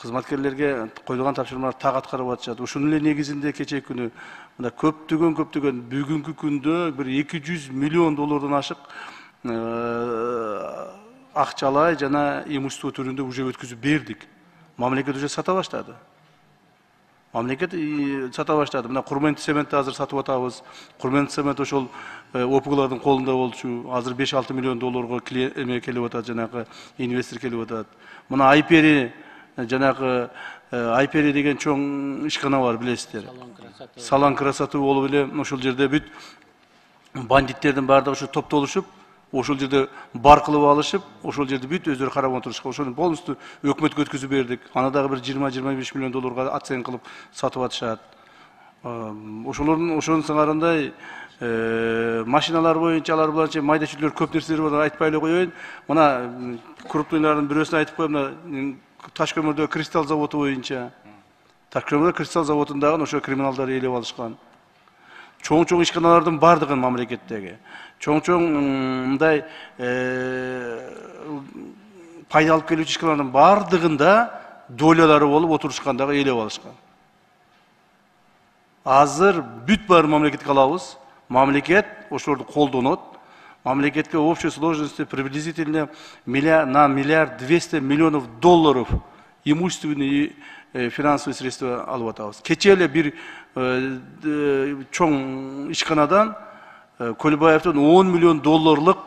кызматкерлерге койулган тапшырмалар так аткарып атышат. Ушунун эле негизинде кечээ күнү мына көптөгөн бүгүнкү күндө бир 200 миллион доллардан ашык акчалай жана имущество түрүндө уже өткүзүп бердик. Мамлекет уже сата баштады. Мамлекет сата баштады. Мына Курмент цементти азыр сатып атабыз. Курмент цемент ошол ОПГлардын колунда болчу. Азыр 5-6 миллион долларга келип атат, жанагы инвестор келип атат. Мына Айпери, жанагы Айпери деген чоң ишкана бар, билесиздер. Салан красоты болуп эле ошол жерде бүт бандиттердин баардыгы ушу топтолушуп, ошол жерде бар кылып алышып, ошол жерде бүт өздөрү карап отурушкан. Ошону полностью өкмөткө өткүзүп бердик. Аны дагы бир 20-25 миллион долларга оцен кылып сатып атышат. Ошонун сыңарындай машиналар боюнча, алар боюнча майда чүлдөр көп нерселер бар, айтпай эле коеюн. Мына крупныйлардын бирөөсүн айтып коем, мына Ташкөмүрдө кристалл заводу боюнча. Ташкөмүрдө кристалл заводундагы ошо криминалдар ээлеп алышкан. Чоң ишканалардын бардыгын мамлекеттеги, чоң мындай пайда алып келүүчү ишканалардын бардыгында долялары болуп отурушкандагы ээлеп алышкан. Азыр бүт баарын мамлекетке алабыз. Мамлекет ошолорду колдонот. Мамлекетке в общей сложности приблизительно на 1,2 миллиарда долларов имущественные и финансовые средства алып атабыз. Кечээ эле бир чоң ишканадан Көлбаевдин 10 миллион долларлык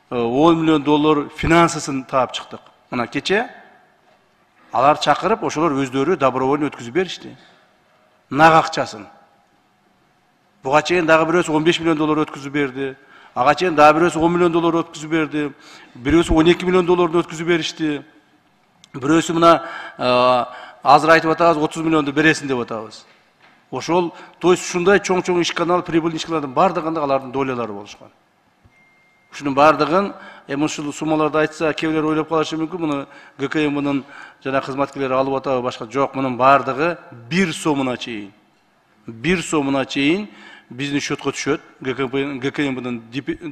10 миллион доллар финансысын таап чыктык. Мына кечээ алар чакырып, ошолор өздөрү добровольно өткүзүп беришти. Нак акчасын. Буга чейин дагы бирөөсү 15 миллион доллар өткүзүп берди. Ага чейин дагы бирөөсү 10 миллион доллар өткүзүп берди. Бирөөсү 12 миллион долларды өткүзүп беришти. Бирөөсү мына азыр айтып атабыз 30 миллионду бересин деп атабыз. Ошол, то есть ушундай чоң ишканал, прибыльный ишканалардын бардыгында алардын долялары болушкан. Ушунун бардыгын ушул суммаларды айтса, кээбилер ойлоп калышы мүмкүн, муну ГКМнын жана кызматкерлери алып атабы башка. Жок, мунун бардыгы 1 сомуна чейин. 1 сомуна чейин биздин счетко түшөт, ГКМнын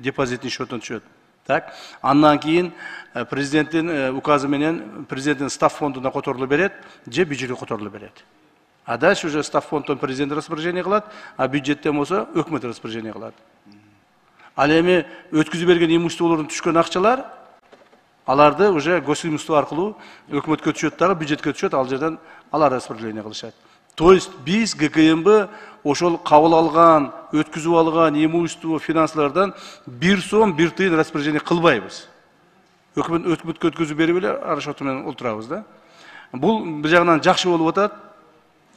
депозиттин счетуна түшөт. Так, андан кийин президенттин указы менен президенттин став фондуна которулуп берет, же бюджетке которулуп берет. А дальше уже став фондтон президент распоряжение кылат, а бюджеттен болсо өкмөт распоряжение кылат. Ал эми өткүзүп берген имуществолордун түшкөн акчалар, аларды уже госимущество аркылуу өкмөткө түшөт дагы, бюджетке түшөт, ал жерден алар распоряжение кылышат. То есть биз ГКМБ ошол кабыл алган, өткүзүп алган имущество финансылардан 1 сом 1 тыйын распоряжение кылбайбыз. Өкмөткө өткүзүп берип эле арашоты менен отурабыз да. Бул бир жагынан жакшы болуп атат.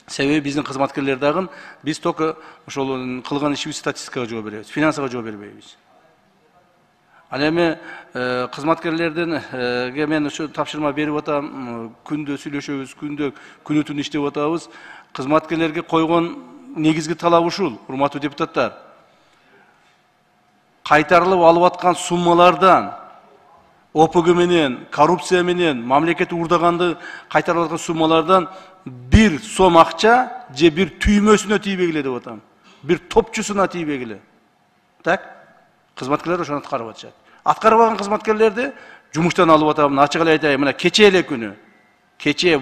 Себеби биздин кызматкерлер дагы биз только ошол кылган ишибиз статистикага жооп беребиз, финансага жооп бербейбиз. Ал эми кызматкерлерденге мен ошо тапшырма берип атам, күндө сүйлөшөбүз, күнү түн иштеп атабыз. Кызматкерлерге койгон негизги талап ушул, урматтуу депутаттар. Кайтарылып алып аткан суммалардан ОПГ менен, коррупция менен, мамлекетти урдаганды кайтарып аткан суммалардан 1 сом акча же бир түймөсүнө тийбегиле деп атам. Бир топчусуна тийбегиле. Так? Кызматкерлер ошону аткарып атышат. Аткарбаган кызматкерлерди жумуштан алып атам. Ачык эле айтайын, мына кечээ эле күнү,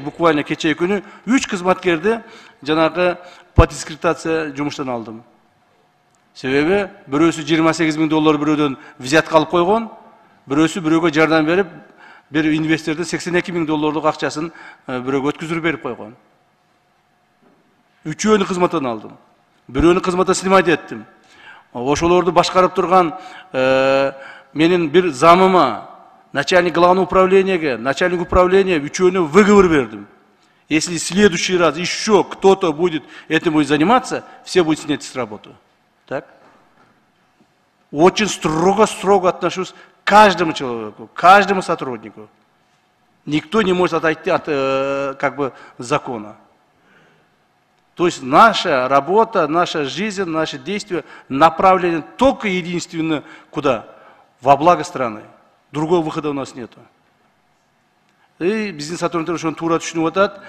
буквально кечээ күнү 3 кызматкерди жанагы по дискредитация жумуштан алдым. Себеби бирөөсү 28 000 доллар бирөөдөн взятка алып койгон, бирөөсү бирөөгө жардам берип, bir investorda 82 000 dollarlık akçasını biriga ötküzürüp berip koygan. Üçөөнү кызматтан алдым. Бирөөнү кызматтан снимать еттим. Ошолорду башкарып турган менин бир замыма, начальник главного управления, начальник управления üçөөнү выговор бердим. Если в следующий раз еще кто-то будет этим заниматься, все будут снять с работы. Так? Очень строго отношусь к каждому человеку, к каждому сотруднику. Никто не может отойти от закона. То есть наша работа, наша жизнь, наши действия направлены только единственно куда? Во благо страны. Другого выхода у нас нет. И бизнес сотрудники ошону туура түшүнүп атат.